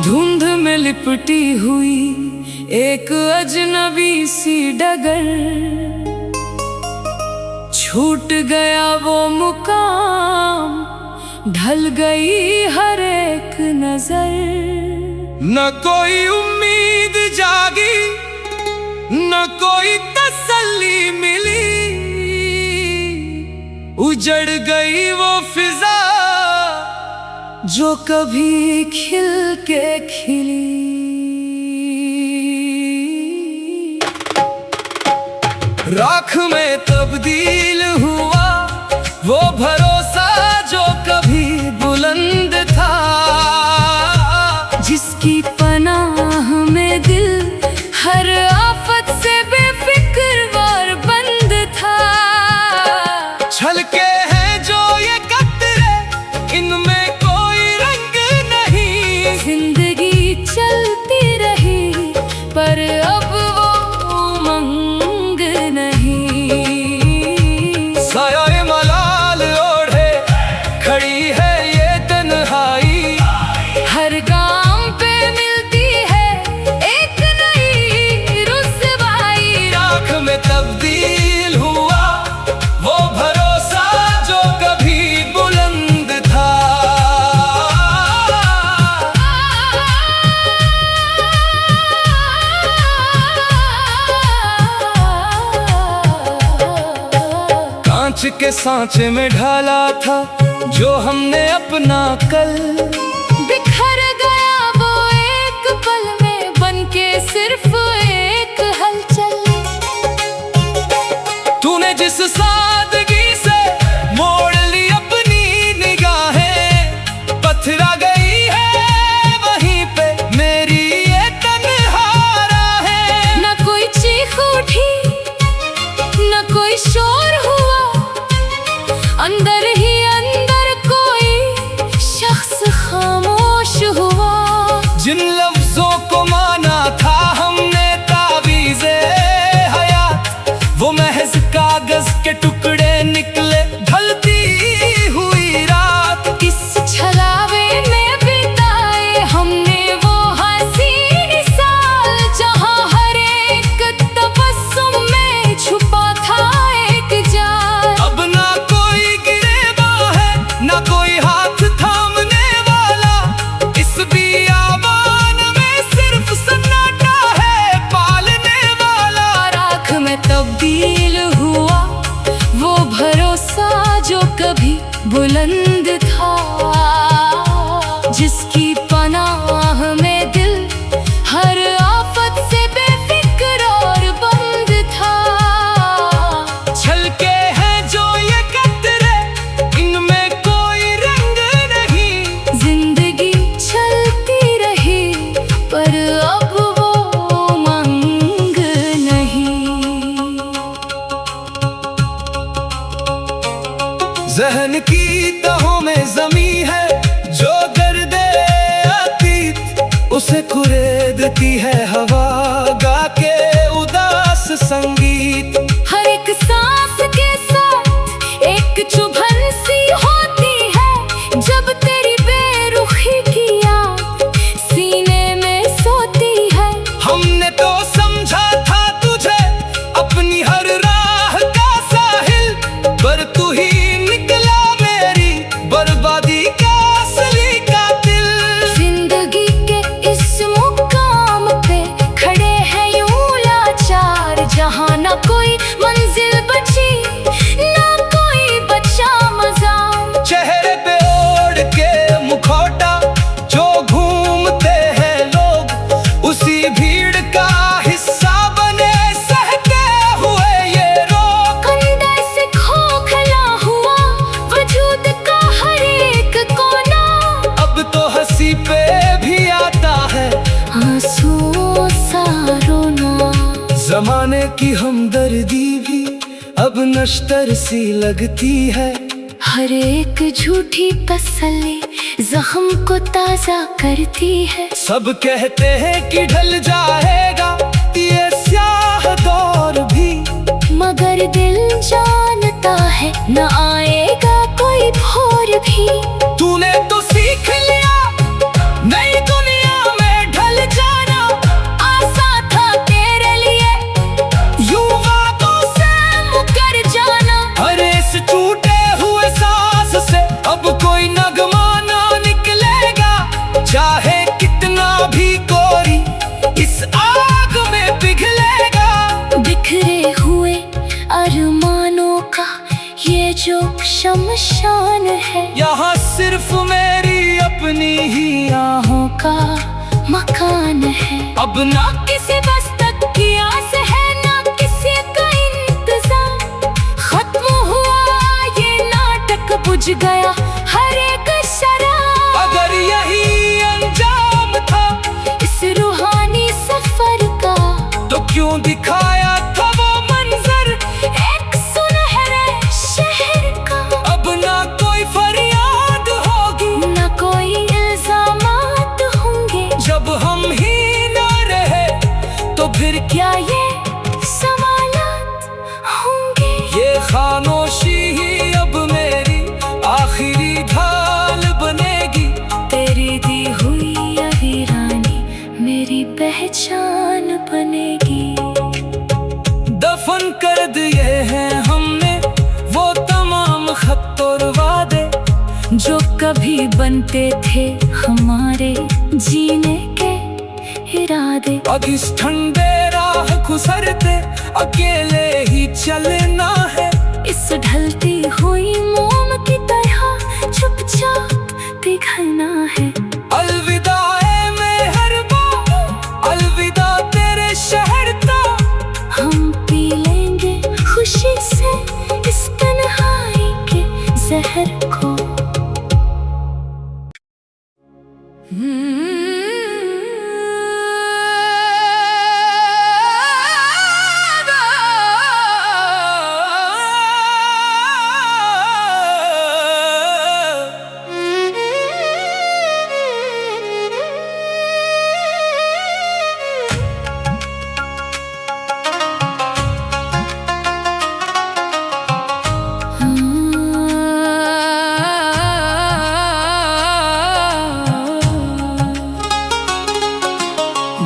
धुंध में लिपटी हुई एक अजनबी सी डगर, छूट गया वो मुकाम, ढल गई हर एक नजर। न कोई उम्मीद जागी, न कोई तसल्ली मिली, उजड़ गई वो फिजा जो कभी खिल के खिली। राख में तब्दील हुआ वो भरोसा जो कभी बुलंद था, जिसकी पनाह में दिल हर आफत से बेफिक्र और बंद था। छलके हैं जो ये कतरे, इनमें कोई रंग नहीं। जिंदगी चलती रही पर अब वो उमंग नहीं। साया मलाल ओढ़े खड़ी है ये तन्हाई, हर गांव पे मिलती है एक नई रुसवाई। राख में तब्दील हुआ वो भरोसा जो कभी बुलंद था। कांच के सांचे में ढाला था जो हमने अपना कल, बिखर गया वो एक पल में बनके सिर्फ एक हलचल। तूने जिस सादगी से मोड़ ली अपनी निगाहें, पथरा गई है वहीं पे मेरी ये तन्हा राहें। न कोई चीख उठी न कोई शोर हुआ, अंदर ही अंदर कोई शख्स खामोश हुआ। जिन लफ्जों को माना था हमने तावीज़े हयात, वो महज कागज के टुकड़े निकले ढलती हुई रात। इस छलावे में बिताए हमने वो हसीन साल, जहां हर एक तबस्सुम में छुपा था एक जाल। अब ना कोई गिरेबान है ना कोई हाथ थामने वाला, इस बियाबान में सिर्फ सन्नाटा है पालने वाला। राख में तब्दील हुआ वो भरोसा जो कभी बुलंद था, जिसकी पनाह में दिल हर आफत से बेफिक्र और बंद था। छलके हैं जो ये कतरे, इनमें कोई रंग नहीं। जिंदगी चलती रही पर अब वो उमंग नहीं। जहन की तहों में जमी है जो गर्दे की हमदर्दी भी अब नश्तर सी लगती है। हर एक झूठी तसल्ली जख्म को ताजा करती है। सब कहते हैं कि ढल जाएगा ये स्याह दौर भी, मगर दिल जानता है न आएगा कोई भोर भी। तूने तो सीख लिया नई दुनिया में ढल जाना, आसान था तेरे लिए यूं बातों से मुकर जाना। अरे इस टूटे हुए सांस से अब कोई नगमा ना निकलेगा, चाहे कितना भी कोरी इस आग में पिघलेगा। बिखरे हुए अरमानों का ये जो शमशान है, यहाँ सिर्फ मेरी अपनी ही राहों का मकान है। अब ना किसी बस तक की आस है ना किसी का इंतजार। खत्म हुआ ये नाटक, बुझ गया हर एक शराब। अगर यही अंजाम था इस रूहानी सफर का, तो क्यों दिखाया था वो मंजर एक सुनहरे शहर का। अब ना कोई फरियाद होगी न कोई इल्जामात होंगे, जब हम ही ना रहे तो फिर क्या ये सवालात होंगे। ये खामोशी ही अब मेरी आखिरी ढाल बनेगी। तेरी दी हुई यही रानी मेरी पहचान बनेगी। दफन कर दिए हैं हमने वो तमाम खत और वादे, जो कभी बनते थे हमारे जीने के इरादे। अब इस ठंडे राह गुजरते अकेले ही चलना है। इस ढलती हुई मोम की तरह चुपचाप पिघलना है। अलविदा ए मेहरबा, अलविदा तेरे शहर ता। हम पी लेंगे खुशी से इस तन्हाई के जहर को।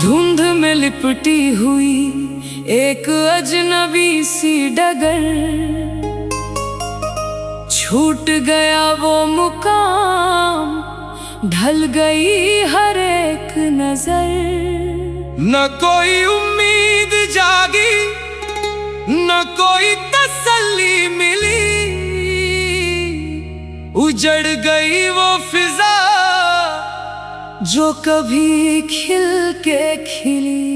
धुंध में लिपटी हुई एक अजनबी सी डगर, छूट गया वो मुकाम, ढल गई हर एक नजर। न कोई उम्मीद जागी न कोई तसल्ली मिली, उजड़ गई वो फिजा जो कभी खिल के खिली।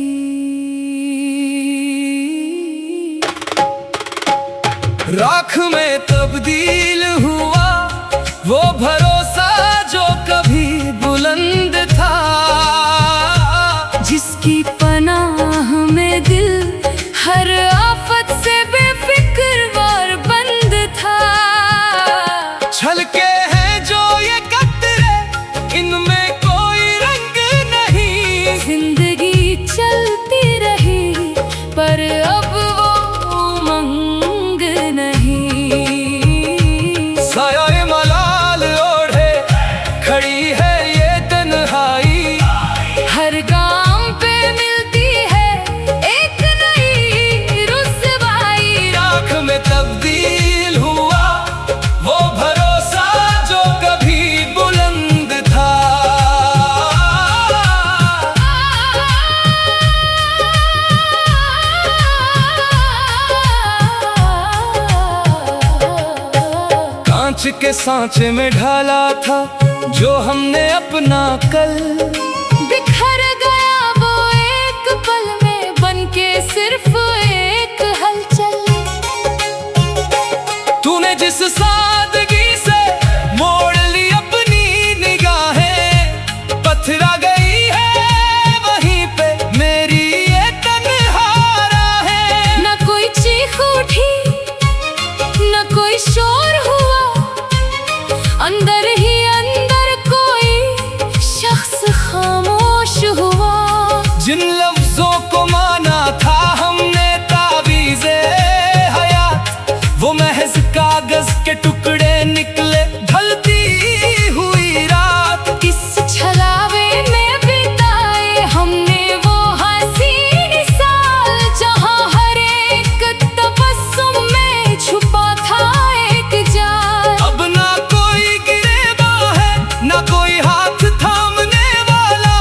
राख में तब्दील हुआ वो भरोसा जो कभी बुलंद था, जिसकी पनाह में दिल हर आफत से बेफिक्र बंद था। छलके हैं जो ये कतरे इनमें कोई रंग नहीं, जिंदगी चलती रही पर अब वो उमंग नहीं। साया मलाल ओढ़े खड़ी है ये तन्हाई, हर गाम पे मिलती है एक नई रुसवाई। राख में तब्दील हुआ वो भरोसा जो कभी बुलंद था। कांच के सांचे में ढाला था जो हमने अपना कल, बिखर गया वो एक पल में बनके सिर्फ एक हलचल। तूने जिस सादगी से मोड़ ली अपनी निगाहें, पथरा गई है वहीं पे मेरी ये तन्हा राहें। टुकड़े निकले ढलती हुई रात। इस छलावे में बिताए हमने वो हसीन साल, जहाँ हर एक तबस्सुम में छुपा था एक जाल। अब ना कोई गिरेबान है, ना कोई हाथ थामने वाला,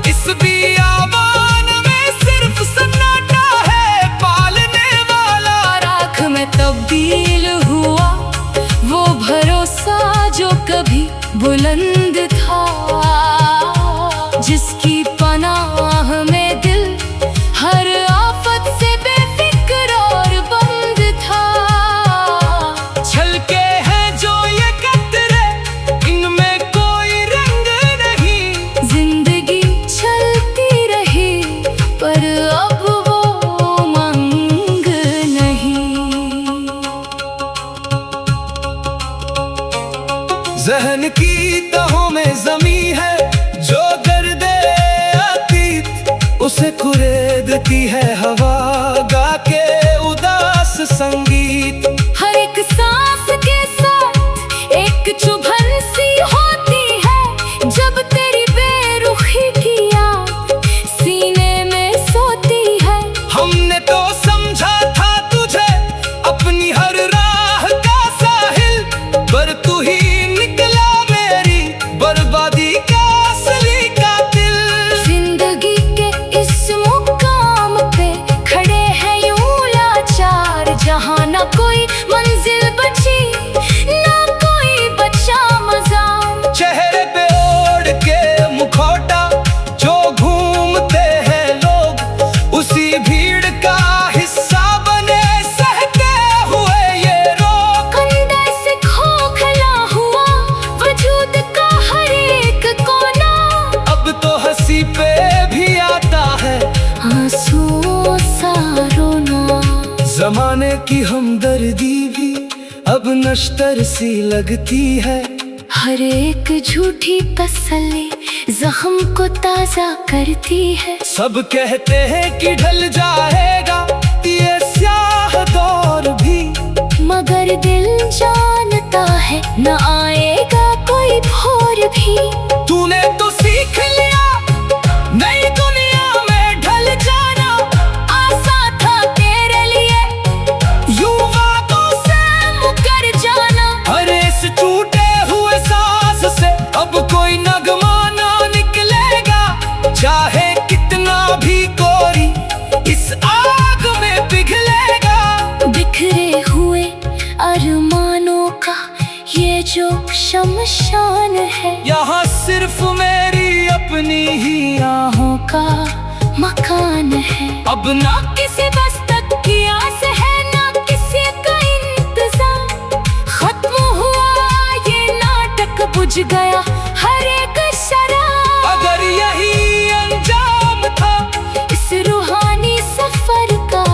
इस बियाबान में सिर्फ सन्नाटा है पालने वाला। राख में तब्दील हुआ वो भरोसा जो कभी बुलंद था, जिसकी पनाह में दिल हर आफत से बेफिक्र और बंद था। छलके हैं जो ये कतरे, इनमें कोई रंग नहीं। जिंदगी चलती रही पर अब वो मंग नहीं। जहन की तहों में जमी है जो गर्दे अतीत, उसे कुरेदती है हवा गा के उदास संगीत। हर एक सांस के साथ एक चुभन सी होती है, जब तेरी बेरुखी की याद सीने में सोती है। हमने तो समझा था तुझे अपनी हर राह का साहिल, पर तू ही निकला मेरी बर्बादी का असली कातिल। जिंदगी के इस मुकाम पे खड़े हैं यूं लाचार, जहाँ ना कोई मंजिल बची ना कोई बचा मज़ार। चेहरे पे ओढ़ के मुखौटा जो घूमते हैं लोग, उसी भीड़ का हिस्सा बने सहते हुए ये रोग। कंधे से खोखला हुआ वजूद का हर एक कोना, अब तो हंसी पे भी आता है आंसुओं सा रोना। जमाने की हमदर्दी भी अब नश्तर सी लगती है। हर एक झूठी तसल्ली जख्म को ताजा करती है। सब कहते हैं कि ढल जाएगा ये स्याह दौर भी, मगर दिल जानता है न आएगा कोई भोर भी। तूने तो सीख लिया नई दुनिया में ढल जाना, आसान था तेरे लिए यूं वादों से मुकर जाना। हर इस टूटे हुए सांस से अब कोई नगमा ना निकलेगा, चाहे कितना भी कोरी इस आग में पिघलेगा। बिखरे हुए अरमानों का ये जो शमशान है, यहाँ सिर्फ मेरी अपनी ही राहों का मकान है। अब ना किसी बस तक की आस है, ना किसी का इंतजार। खत्म हुआ ये नाटक, बुझ गया हर एक शराब। अगर यही अंजाम था इस रूहानी सफर का,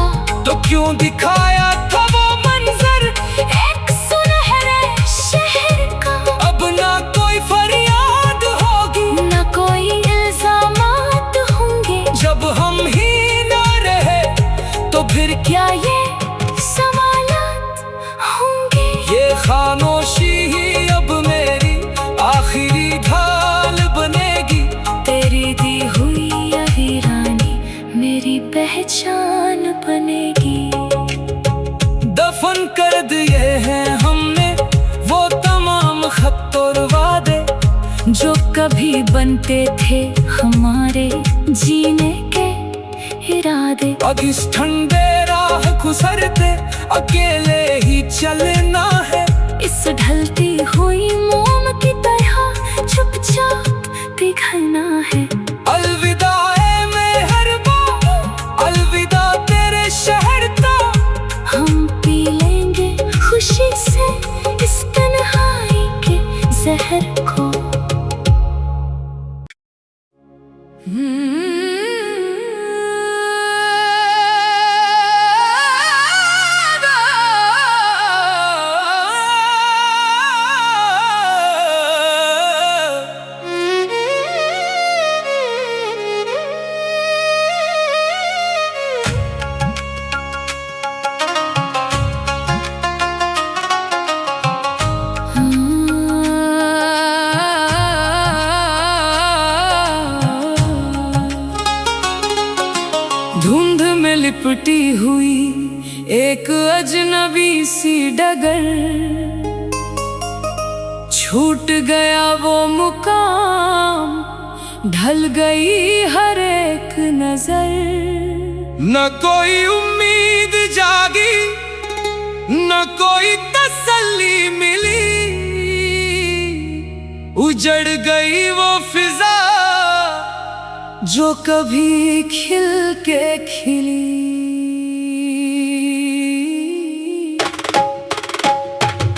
तो क्यों दिखाया था वो मंजर एक सुनहरे शहर का। अब ना कोई फरियाद होगी, न कोई इल्जामात होंगे, जब हम ही ना रहे तो फिर क्या ये सवालात होंगे। ये खामोशी ही अब मेरी आखिरी ढाल बनेगी। तेरी दी हुई यही रानी मेरी पहचान बनेगी। दफन कर दिए हैं हमने वो तमाम खत और वादे, जो कभी बनते थे हमारे जीने के इरादे। अब इस ठंडे राह गुजरते अकेले ही चलना है। इस ढलती हुई मोम की तरह चुपचाप पिघलना है। अलविदा ए मेहरबा, अलविदा तेरे शहर ता। हम पी लेंगे खुशी से इस तन्हाई के जहर को। मिटी हुई एक अजनबी सी डगर, छूट गया वो मुकाम, ढल गई हर एक नजर। न कोई उम्मीद जागी, न कोई तसल्ली मिली, उजड़ गई वो फिजा जो कभी खिल के खिली।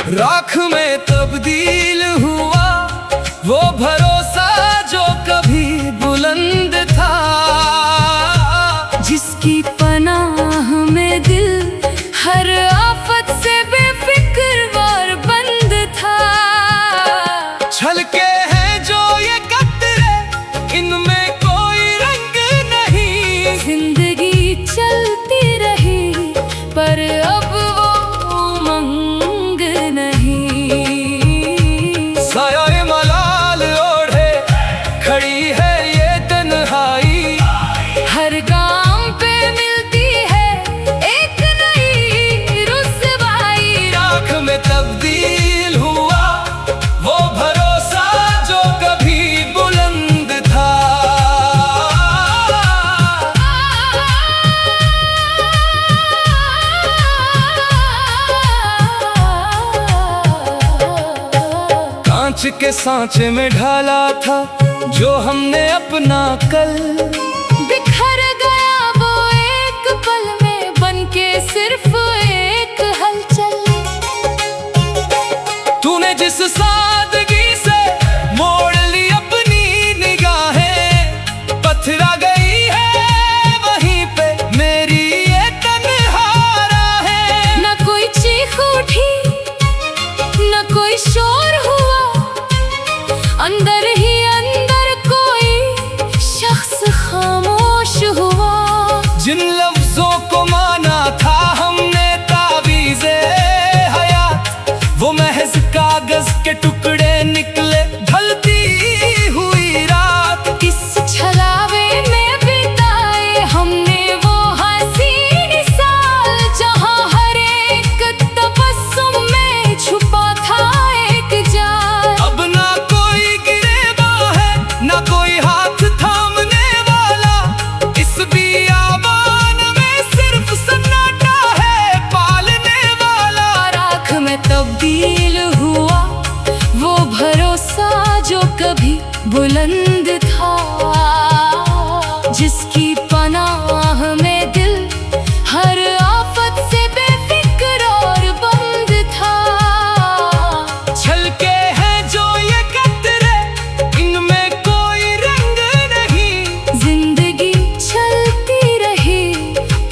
राख में तब्दील हुआ वो भरोसा जो कभी बुलंद था, जिसकी पनाह में दिल हर आफत से बेफिक्र और बंद था। छलके हैं जो ये कतरे, इनमें कोई रंग नहीं। जिंदगी चलती रही पर अब वो उमंग नहीं। साया मलाल ओढ़े खड़ी है ये तन्हाई, हर गांव पे मिलती है एक नई रुसवाई। राख में तब्दील हुआ वो भरोसा जो कभी बुलंद था। कांच के सांचे में ढाला था जो हमने अपना कल, बिखर गया वो एक पल में बनके सिर्फ एक हलचल। तूने जिस सादगी से मोड़ ली अपनी निगाहें, पथरा गई है वहीं पे मेरी ये तन्हा राहें। न कोई चीख उठी न कोई शोर हुआ, अंदर ही अंदर कोई शख्स खामोश हुआ। जिन लफ्जों को माना था हमने तावीज़े हयात, वो महज कागज के टुकड़े निकले ढलती हुई रात। इस छलावे में बिताए हमने वो हसीन साल, जहां हर एक तबस्सुम में छुपा था एक जाल। अब ना कोई गिरेबान है ना कोई हाथ थामने वाला, इस बियाबान में सिर्फ सन्नाटा है पालने वाला। राख में तब्दील हुआ वो भरोसा जो कभी बुलंद था, जिसकी पनाह में दिल हर आफत से बेफिक्र और बंद था। छलके हैं जो ये कतरे, इनमें कोई रंग नहीं। जिंदगी चलती रही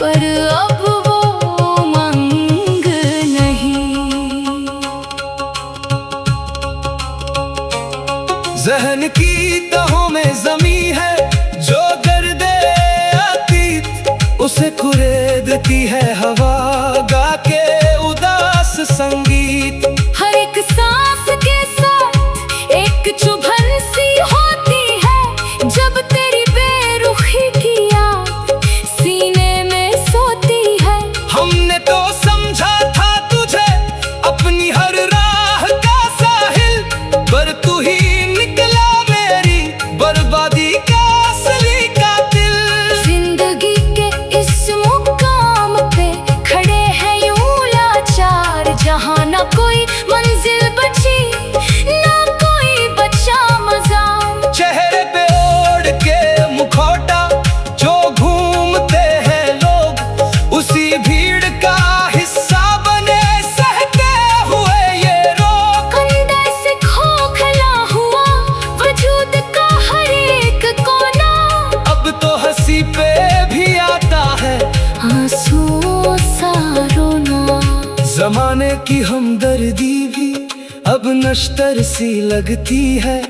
पर अब वो उमंग नहीं। जहन की तहों में जमी है जो गर्दे अतीत, उसे कुरेदती है हवा गा के उदास संगीत। हर एक सांस के साथ एक चुभन सी होती है, जब तेरी बेरुखी की याद सीने में सोती है। हमने तो समझा था तुझे अपनी हर राह का साहिल, पर तू ही निकला मेरी बर्बादी का असली कातिल। जिंदगी के इस मुकाम पे खड़े हैं यूं लाचार, जहां न कोई मंजिल बची ना कोई बचा मज़ार। चेहरे पे ओढ़ के मुखौटा जो घूमते हैं लोग, उसी भीड़ का हिस्सा बने सहते हुए ये रोग। अंदर से खोखला हुआ वजूद का हर एक कोना, अब तो हंसी पे भी आता है आंसुओं सा रोना। जमाने की हमदर्दी भी अब नश्तर सी लगती है।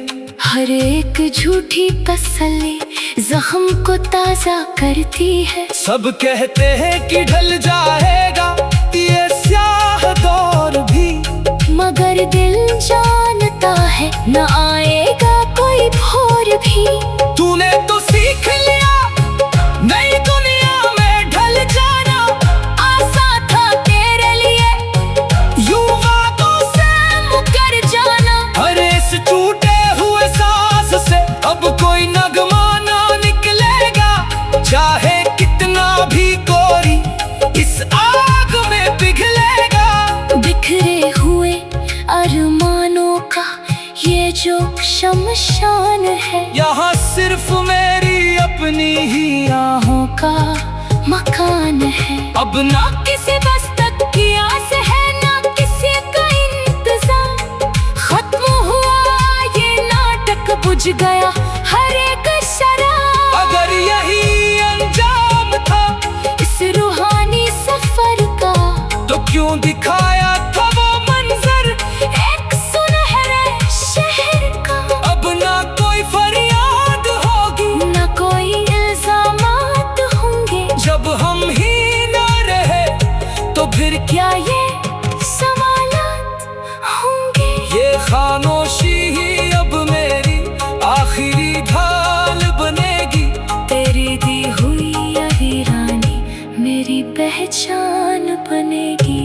हर एक झूठी तसल्ली जख्म को ताजा करती है। सब कहते हैं कि ढल जाएगा ये स्याह दौर भी, मगर दिल जानता है न आएगा कोई भोर भी। तूने तो सीख लिया नई दुनिया में ढल जाना, शमशान है। यहाँ सिर्फ मेरी अपनी ही राहों का मकान है। अब ना किसी बस तक की आस है, ना किसी का इंतजार। खत्म हुआ ये नाटक, बुझ गया हर एक शराब। अगर यही अंजाम था इस रूहानी सफर का, तो क्यों दिखाया था वो मंजर एक सुनहरे शहर का। अब ना कोई फरियाद होगी, ना कोई इल्जामात होंगे। जब हम ही ना रहे तो फिर क्या ये सवालात होंगे? ये खामोशी ही अब मेरी आखिरी ढाल बनेगी। तेरी दी हुई यही रानी मेरी पहचान बनेगी।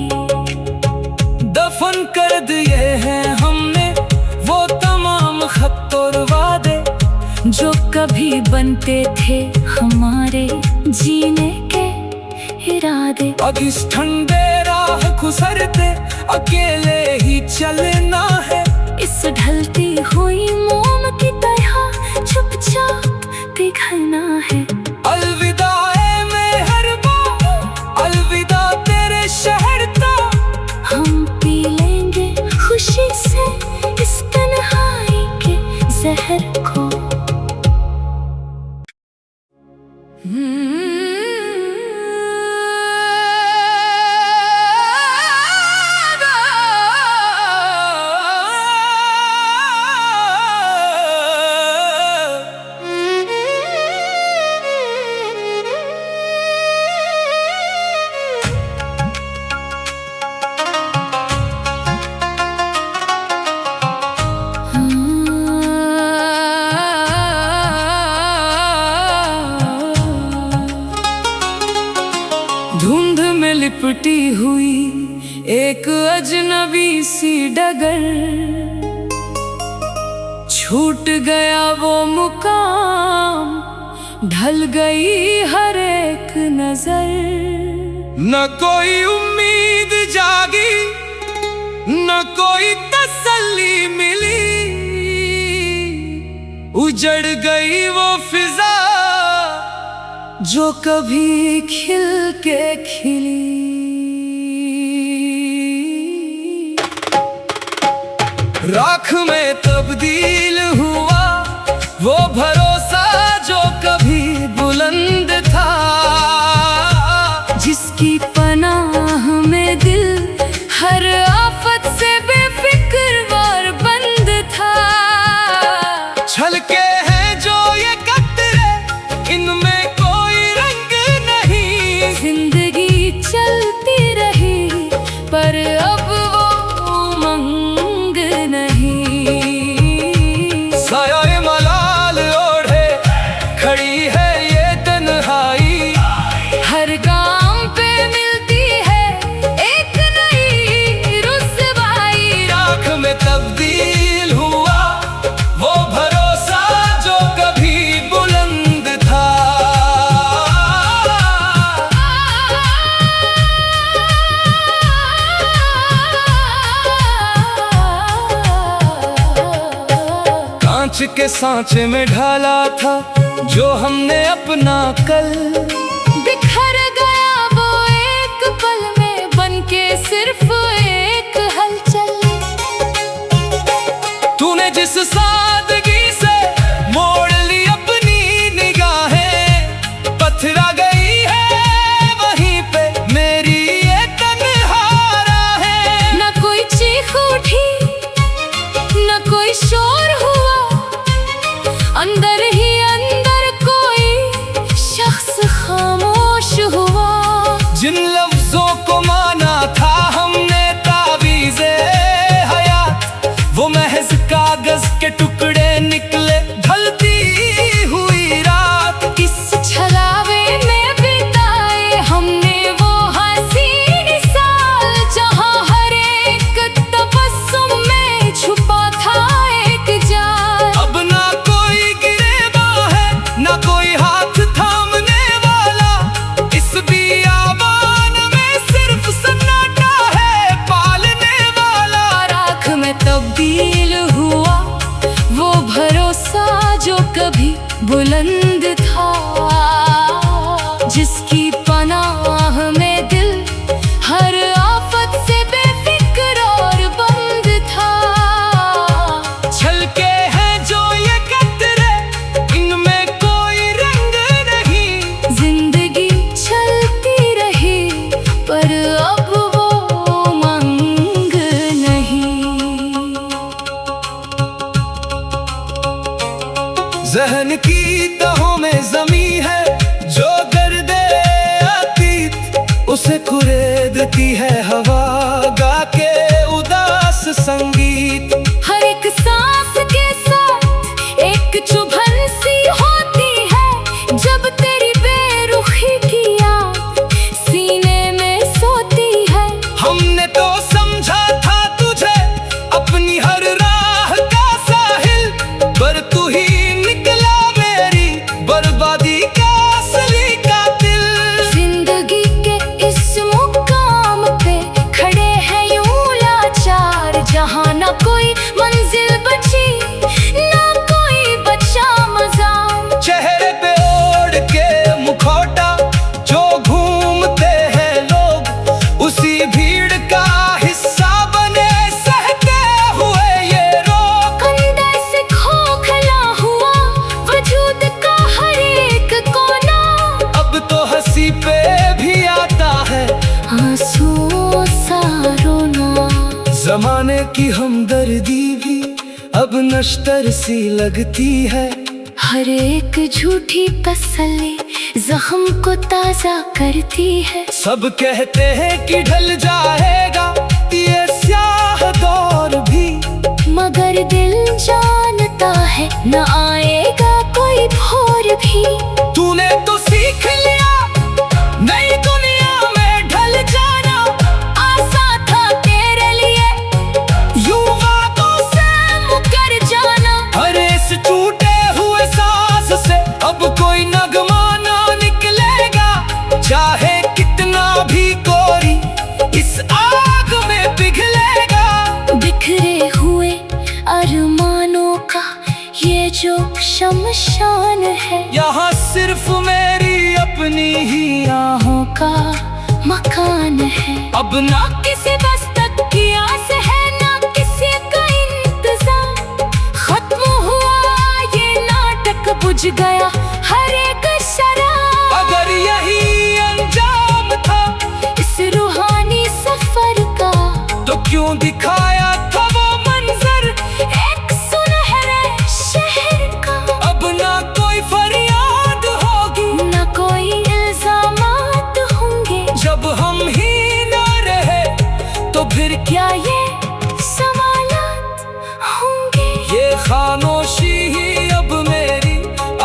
दफन कर दिए हैं हमने वो तमाम खत और वादे, जो कभी बनते थे हमारे जीने के इरादे। अब इस ठंडे राह गुजरते अकेले ही चलना है। इस ढलती हुई मोम की तरह चुपचाप पिघलना है। अलविदा ए मेहरबा, अलविदा तेरे शहर ता। हम पी लेंगे खुशी से इस तन्हाई के जहर को। धुंध में लिपटी हुई एक अजनबी सी डगर, छूट गया वो मुकाम, ढल गई हर एक नजर। न कोई उम्मीद जागी, न कोई तसल्ली मिली, उजड़ गई वो फिजा जो कभी खिल के खिली। राख में तब्दील हुआ वो भरोसा जो कभी बुलंद था, जिसकी पनाह में दिल हर आफत से बेफिक्र और बंद था। छलके हैं जो ये कतरे, इनमें कोई रंग नहीं। जिंदगी चलती रही पर अब वो उमंग नहीं। साया मलाल ओढ़े खड़ी है ये तन्हाई, हर गांव पे मिलती है एक नई रुसवाई। राख में तब्दील हुआ वो भरोसा जो कभी बुलंद था। कांच के सांचे में ढाला था जो हमने अपना कल, बिखर गया वो एक पल में बनके सिर्फ एक हलचल। तूने जिस सादगी से मोड़ ली अपनी निगाहें, पथरा गई है वहीं पे मेरी ये तन्हा राहें। न कोई चीख उठी न कोई शोर हुआ, अंदर ही अंदर कोई शख्स खामोश हुआ। जिन लफ्जों को माना था हमने तावीज़े हयात, वो महज कागज के टुकड़े जो कभी बुलंद था, जिसकी पनाह में दिल हर आफत से बेफिक्र और बंद था। छलके हैं जो ये कतरे, इनमें कोई रंग नहीं। जिंदगी चलती रही पर अब वो उमंग नहीं। जहन की तहों में जमी है जो गर्दे अतीत, उसे कुरेदती है हवा गा के उदास संगीत। हर एक सांस के साथ एक चुभन सी होती है, जब तेरी बेरुखी की याद सीने में सोती है। हमने तो समझा था तुझे अपनी हर राह का साहिल, पर तू ही निकला मेरी बर्बादी का असली कातिल। जिंदगी के इस मुकाम पे खड़े हैं यूं लाचार, जहाँ ना कोई मंजिल बची ना कोई बचा मजार। चेहरे पे ओढ़ के मुखौटा जो घूमते हैं लोग, उसी भीड़ का हिस्सा बने सहते हुए ये रोग। अंदर से खोखला हुआ वजूद का हर एक कोना, अब तो हंसी पे भी आता है आंसुओं सा रोना। जमाने की हमदर्दी भी अब नश्तर सी लगती है। हर एक झूठी तसल्ली जख्म को ताजा करती है। सब कहते हैं कि ढल जाएगा ये स्याह दौर भी, मगर दिल जानता है न आएगा कोई भोर भी। तूने तो सीख लिया नई दुनिया में ढल जाना, आसान था तेरे लिए यूं बातों से मुकर जाना। हर इस टूटे हुए सांस से अब कोई नगमा ना निकलेगा, चाहे कितना भी कोरी इस आग में पिघलेगा। बिखरे हुए अरमानों का ये जो शमशान है, यहाँ सिर्फ मेरी अपनी ही राहों का मकान है। अब ना किसी बस तक की आस है ना किसी का इंतजार। खत्म हुआ ये नाटक, बुझ गया हर एक शराब। अगर यही अंजाम था इस रूहानी सफर का, तो क्यों दिखाया था वो मंजर एक सुनहरे शहर का। अब ना कोई फरियाद होगी न कोई इल्जामात होंगे, जब हम ही ना रहे तो फिर क्या ये सवालात होंगे। ये खामोशी ही अब मेरी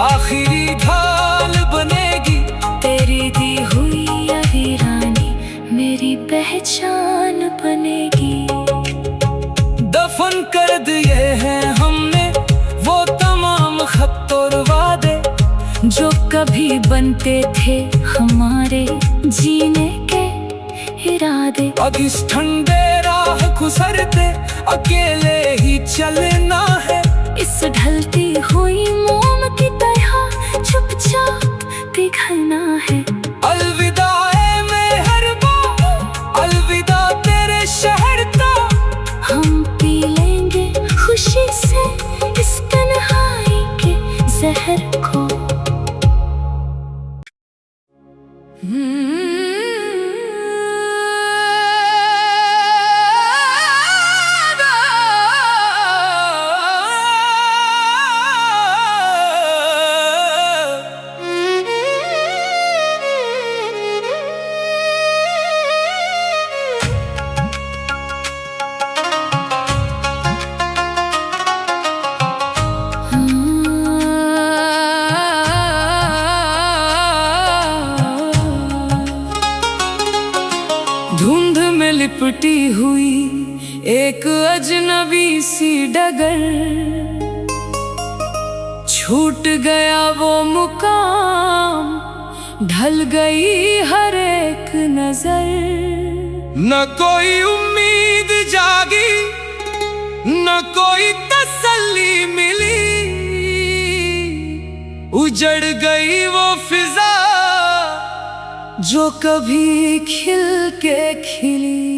आखिरी ढाल बनेगी। तेरी दी हुई वीरानी मेरी पहचान बनेगी। दफन कर दिए हैं हमने वो तमाम खत और वादे, जो कभी बनते थे हमारे जीने के इरादे। अब इस ठंडे राह गुजरते अकेले ही चलना है। इस ढलती हुई मोम की तरह चुपचाप पिघलना है। अलविदा ए मेहरबा, अलविदा तेरे शहर का। हम पी लेंगे खुशी से इस तन्हाई के जहर को। धुंध में लिपटी हुई एक अजनबी सी डगर, छूट गया वो मुकाम, ढल गई हर एक नजर। न कोई उम्मीद जागी, न कोई तसल्ली मिली, उजड़ गई वो फिजा जो कभी खिल के खिली।